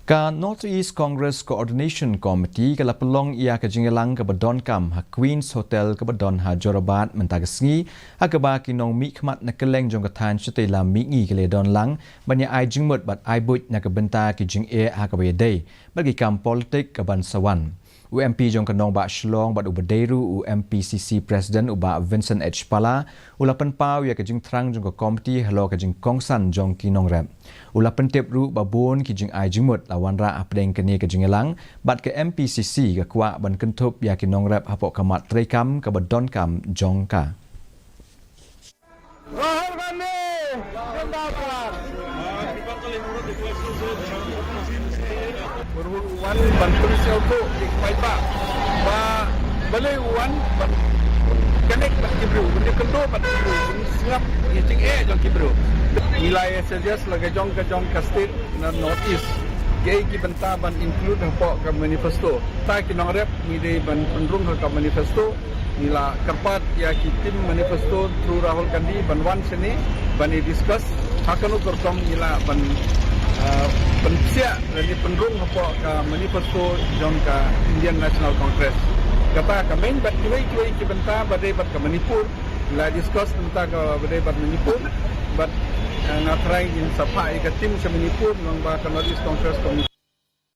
Ka Northeast Congress Coordination Committee kala pelong ia ke jingelang ke bedon kam ha Queen's Hotel ke bedon ha Jorabat mentagesngi ha ke ba kinong mi khmat na keleng jong kathan chute la mi ngi kele don lang banya ai jingmut bat ai buit na ke benta ki jing e ha ke day bagi kam politik ke ban sawan UMP jong kanong ba shlong bat ubaderu UMPCC President uba Vincent H Pala ulapan pau ya ke jing trang jong ke komiti halo ke jing kongsan jong kinong rap ulapan tip ru babon ki jing ai jingmut lawan ra apdeng kini ke jingelang bat ke MPCC ke kwa ban kentup ya kinong rap hapok kamat trekam ke bedon kam jong ka Rahul Gandhi Zindabad. Berhubungan bantuan itu baik-baik. Balai wan connect pada kibru, benda kendo pada kibru, singap ngicing jong kibru. Nilai saja sebagai jong ke state na Northeast. Gay ki benta ban include hapok ke manifesto. Tak kinong rep ni ban pendrung ke manifesto. Nila kerpat ya ki tim manifesto through Rahul Gandhi ban wan sini ban discuss hakanu kertom nila ban pensia dari pendrung apa ke manifesto jong ke Indian National Congress. Kata kami bat kiwai ki benta badai bat ke Manipur la discuss tentang ke badai bat Manipur bat ngatrai in sapa ke tim se Manipur nang ba ke Northeast Congress Committee.